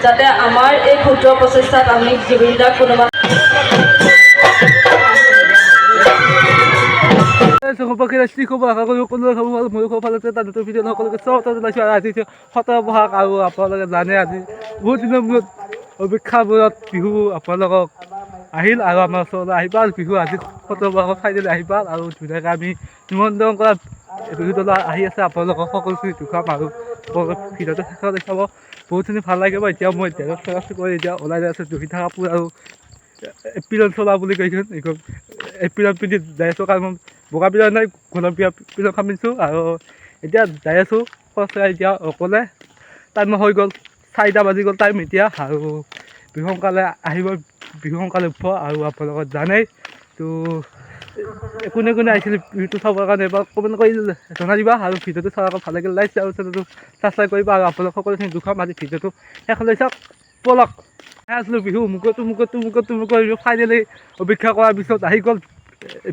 যাতে আমাৰ এই ক্ষুদ্ৰ প্ৰচেষ্টাত আমি জুবিন দাক কোনোবা সৌভাগ্য ৰাষ্ট্ৰী খুব আশা কৰোঁ সকলোৰে মোৰ সৌফালে এটা নতুন ভিডিঅ' সকলোকে চব জনাইছোঁ আৰু আজি সতৰ বহাগ আৰু আপোনালোকে জানে আজি বহুত দিনৰ মূৰত অপেক্ষাবোৰত বিহু আপোনালোকক আহিল আৰু আমাৰ ওচৰলৈ আহিবা বিহু আজি সতৰ বহাগত ফাইনেলি আহিবা আৰু ধুনীয়াকৈ আমি নিমন্ত্ৰণ কৰা বিহু দল আহি আছে আপোনালোকক সকলোখিনি দেখুৱাম আৰু ভিডিঅ'টো শেষলৈ চাব বহুতখিনি ভাল লাগিব। এতিয়া মই ডেৰচ কৰি এতিয়া ওলাই যাই আছোঁ জুবিন কাপোৰ আৰু এপ্ৰিলত চলা বুলি কৈছোঁ এইখন এপ্ৰিলত পিন্ধি যাই আছোঁ কাৰণ মই বগা পিলা নাই গুলপীয়া পিলা খামিছোঁ আৰু এতিয়া যাই আছোঁ খৰচা এতিয়া অকলে টাইম হৈ গ'ল 4টা বাজি গ'ল টাইম এতিয়া আৰু বিহু সোনকালে আহিব বিহু সোনকালে উঠিব আৰু আপোনালোকক জানেই তো কোনে কোনে আহিছিলে বিহুটো চাবৰ কাৰণে এবাৰ কমেণ্ট কৰি জনাই দিবা আৰু ভিডিঅ'টো চাই আকৌ ভাল লাগিলে লাইক আৰু চেনেলটো ছাবস্ক্ৰাইব কৰিবা আৰু আপোনালোক সকলোখিনি দুখাম আজি ভিডিঅ'টো শেষলৈ চাওক পলক আছিলোঁ বিহু মুকত ফাইনেলি অপেক্ষা কৰাৰ পিছত আহি গ'ল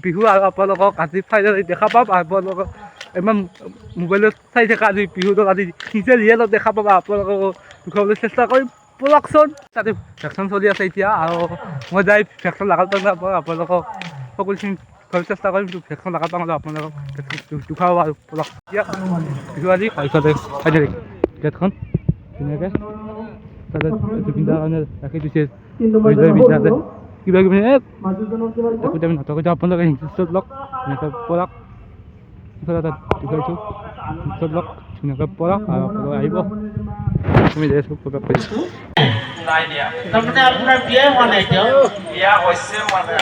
বিহু আৰু আপোনালোকক আজি ফাইনেলি দেখা পাম আপোনালোকক ইমান মোবাইলত চাই থকা আজি বিহুটো আজি নিজে ৰিয়েলত দেখা পাবা আপোনালোকক দেখুৱাবলৈ চেষ্টা কৰিম পলকচোন তাতে ভেকচিন চলি আছে এতিয়া আৰু মই যাই ভেকচিন লগাব পাৰোঁ আপোনালোকক সকলোখিনি ঘৰত চেষ্টা কৰিম ভেকচিন লগাব পাৰোঁ আপোনালোকক দেখুৱাব আৰু পলক এতিয়া বিহু আজি তাৰপিছতে ফাইনেলি গেটখন ধুনীয়াকৈ তাতে জুবিন দাৰ কাৰণে ৰাখি দিছে বিদ্যাতে কিবা কিবি একো টাইম নাটক আপোনালোকে হিংসত লওক ধুনীয়াকৈ পলক তাত দেখুৱাইছোঁ হিংসত লওক ধুনীয়াকৈ পলক আৰু আপোনালোকে আহিব আমি যাই আছোঁ প্ৰৱেশ কৰিছোঁ তাৰমানে আপোনাৰ বিয়া হোৱা নাই এতিয়াও বিয়া হৈছে মানে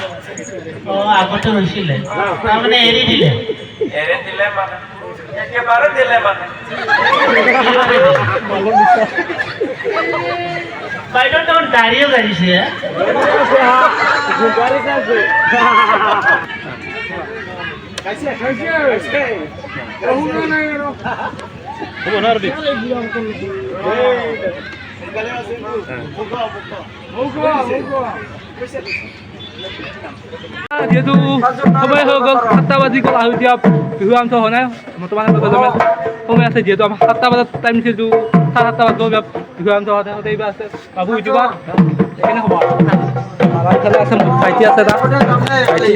আগতে হৈছিলে তাৰমানে এৰি দিলে মানে একেবাৰে দিলে মানে বাইদেউ তোমাৰ দাড়িও গাড়িছে যিহেতু সময় হৈ গ'ল 7টা বাজি গ'ল আৰু এতিয়া বিহু আৰম্ভ হোৱা নাই বৰ্তমান সময় আছে যিহেতু আমাৰ 7টা বজাত টাইম দিছিলোঁ 7:30 বজাত বিহু আৰম্ভ হোৱাতে এইবাৰ আছে বাবু ইউটিউবাৰ সেইকাৰণে হ'ব ইফালে আছে মোৰ ভাইটি আছে তাত ভাইটি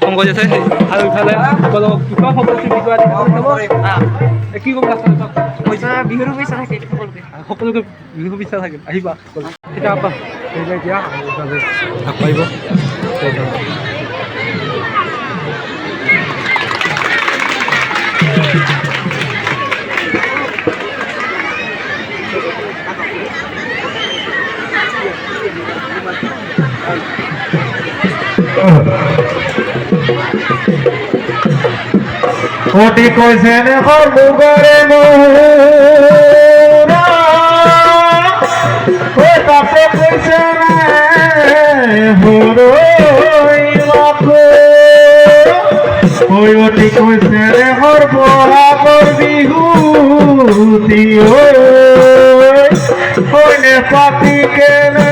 সংগত আছে আৰু ইফালে সকলোক কি ক'ব বিহুৰ শুভেচ্ছা থাকে সকলোকে বিহু শুভেচ্ছা থাকে আহিবা এতিয়া এতিয়া ভাগ পাৰিব কোটি কৈছে মুগৰে তাতে কৈছে অতি কৈছে হৰ বহাগৰ বিহুতি হয়নে পাতি কেনে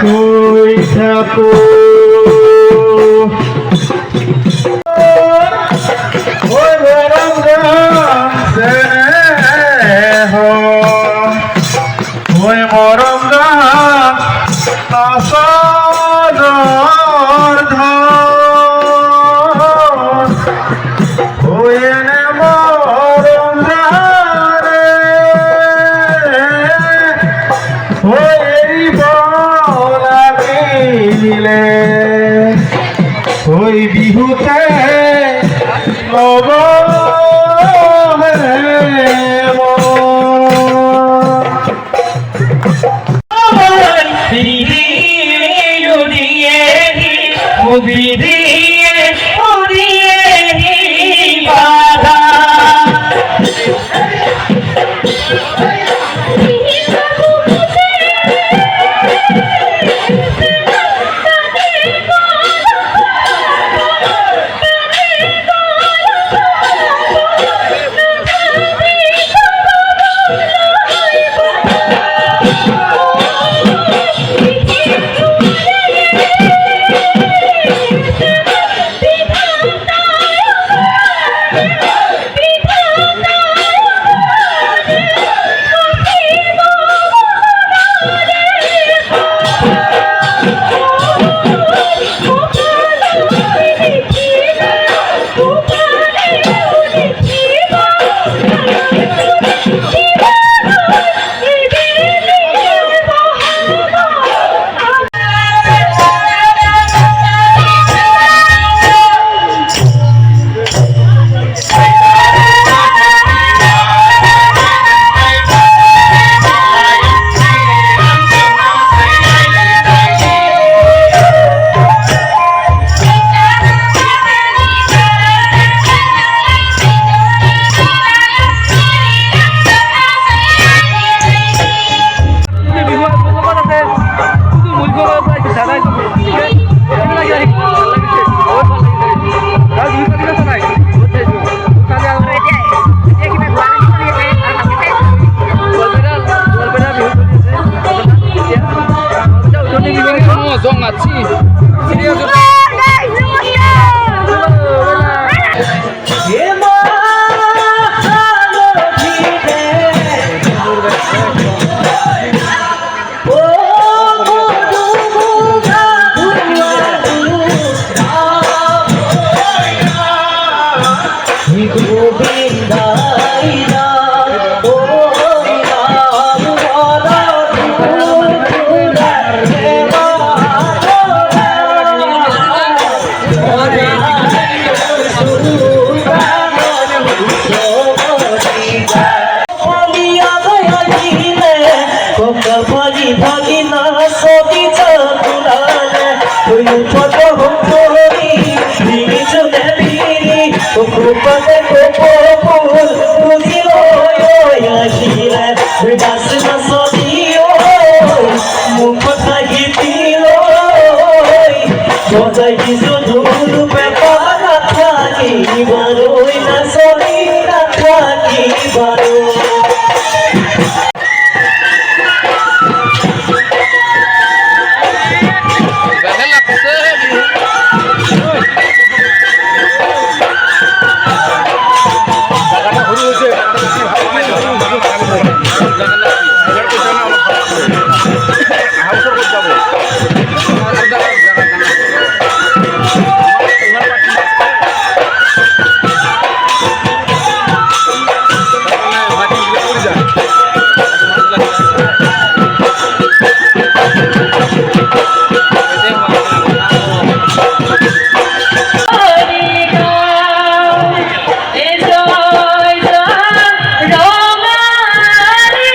কৈ থাকো মৰম গান আসাদৰ ধন হৈনে মৰম গানে এৰিব লাগিলে হৈ বিহুতে নৱ জয় জয় ৰমাৰি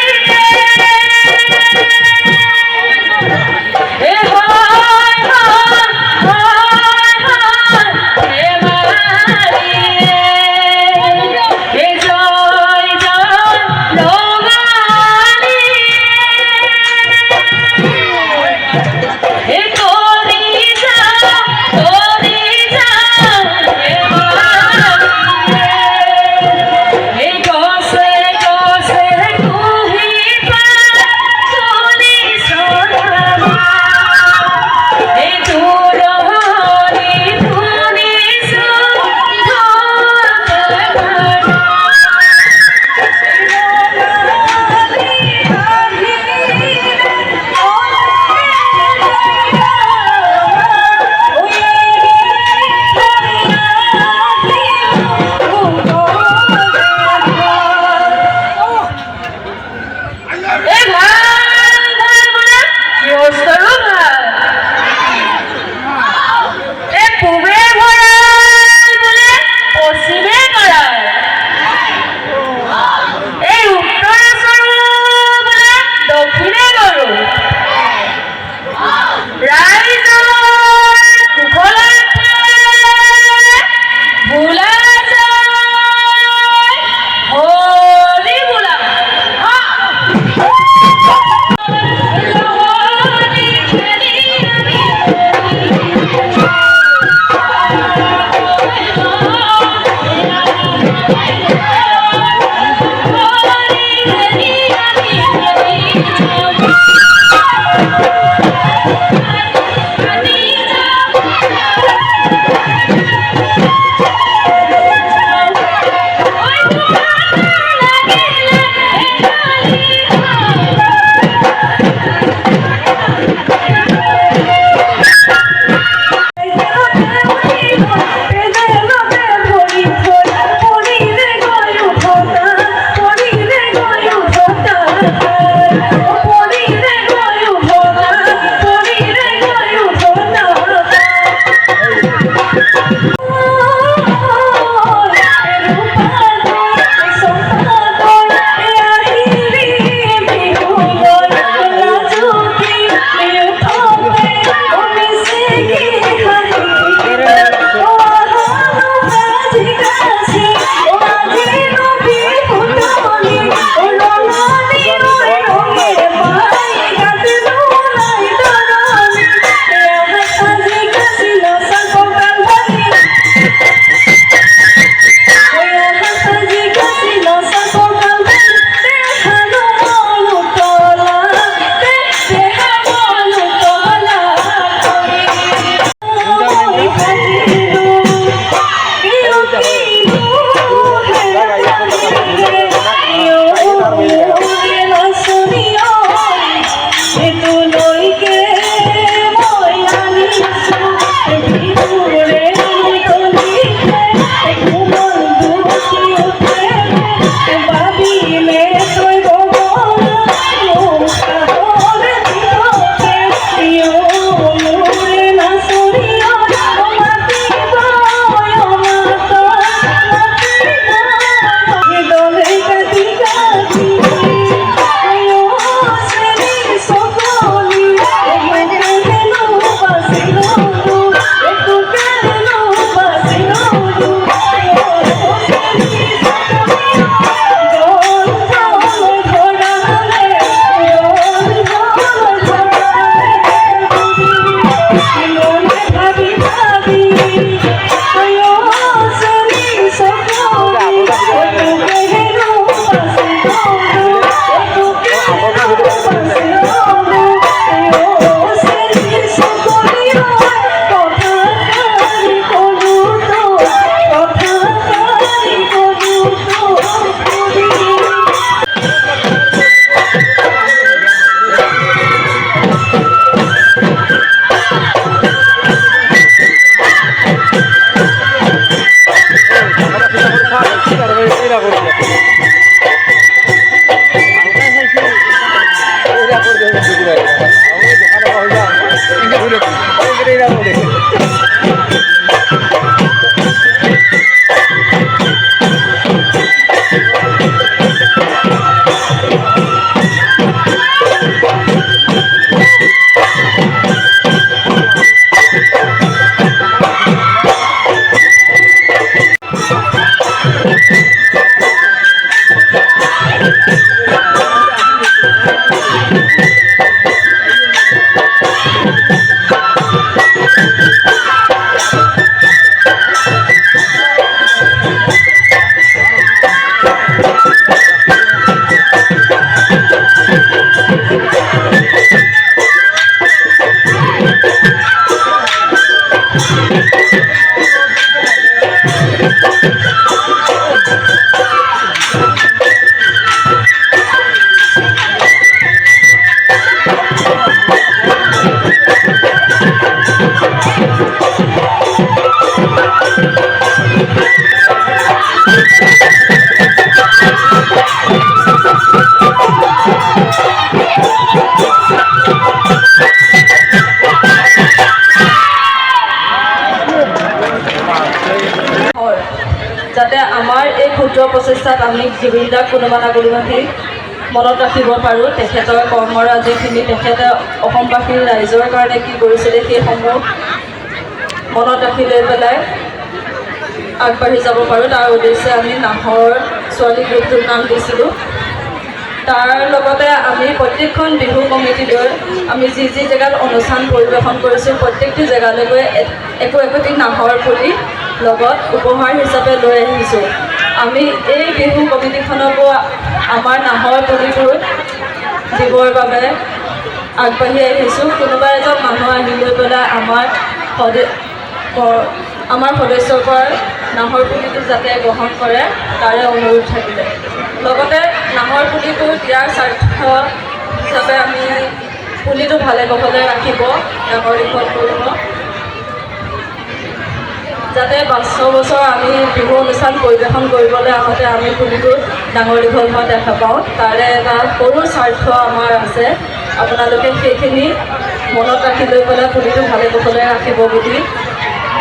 যাতে আমাৰ এই ক্ষুদ্ৰ প্ৰচেষ্টাত আমি জুবিন দাক কোনোবা না কোনোবাখিনি মনত ৰাখিব পাৰোঁ। তেখেতৰ কৰ্মৰাজিখিনি তেখেতে অসমবাসীৰ ৰাইজৰ কাৰণে কি কৰিছিলে সেইসমূহ মনত ৰাখি লৈ পেলাই আগবাঢ়ি যাব পাৰোঁ। তাৰ উদ্দেশ্যে আমি নাহৰ ছোৱালী গ্ৰুপটোৰ নাম দিছিলোঁ। তাৰ লগতে আমি প্ৰত্যেকখন বিহু কমিটিলৈ আমি যি যি জেগাত অনুষ্ঠান পৰিৱেশন কৰিছোঁ প্ৰত্যেকটো জেগালৈ গৈ একোটি নাহৰ পুলি লগত উপহাৰ হিচাপে লৈ আহিছোঁ। আমি এই বিহু কমিটিখনকো আমাৰ নাহৰ পুলিবোৰ দিবৰ বাবে আগবাঢ়ি আহিছোঁ। কোনোবা এজন মানুহ আহি লৈ পেলাই আমাৰ সদস্যৰ পৰা নাহৰ পুলিটো যাতে গ্ৰহণ কৰে তাৰে অনুৰোধ থাকিলে। লগতে নাহৰ পুলিটো দিয়াৰ স্বাৰ্থ হিচাপে আমি পুলিটো ভালে কুশলে ৰাখিব, ডাঙৰ দীঘল কৰিব, যাতে 500 বছৰ আমি বিহু অনুষ্ঠান পৰিৱেশন কৰিবলৈ আহোঁতে আমি পুলিটো ডাঙৰ দীঘল হোৱা দেখা পাওঁ। তাৰে এটা সৰু স্বাৰ্থ আমাৰ আছে। আপোনালোকে সেইখিনি মনত ৰাখি লৈ পেলাই পুলিটো ভালে কুশলে ৰাখিব বুলি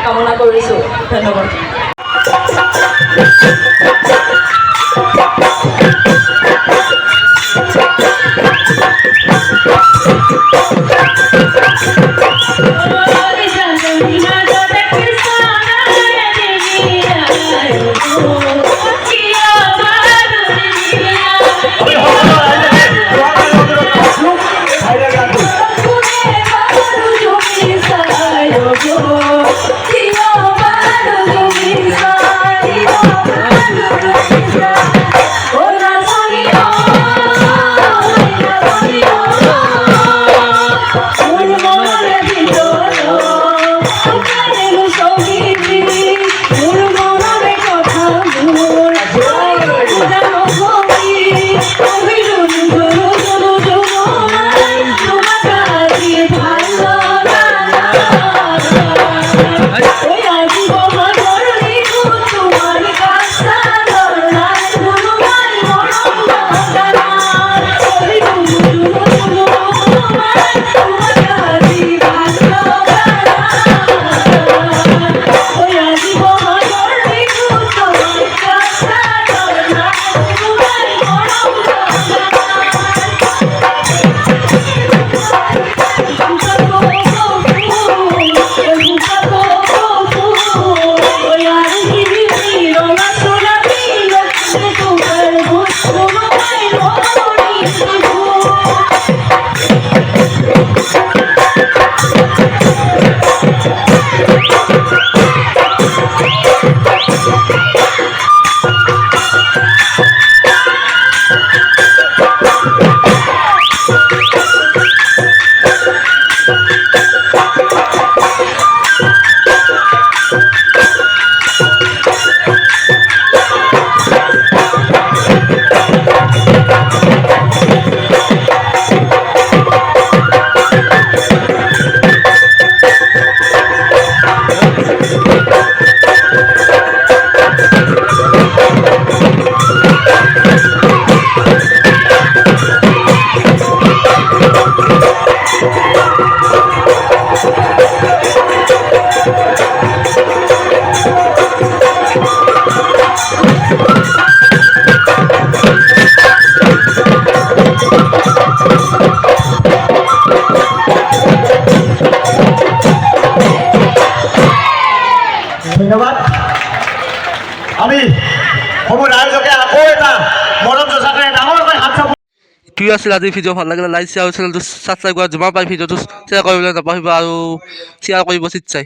কামনা কৰিছোঁ। ধন্যবাদ। আমি সমূহ ৰাইজকে আকৌ এটা মৰম যচাকে ডাঙৰকৈ হাত চাপো ঠিক আছিল আজি ভিডিঅ' ভাল লাগিলে লাইক শ্বেয়াৰ আৰু চেনেলটো ছাবস্ক্ৰাইব কৰা যিমান পাৰি ভিডিঅ'টো শ্বেয়াৰ কৰিবলৈ নাপাহৰিব আৰু শ্বেয়াৰ কৰিব চিট চাই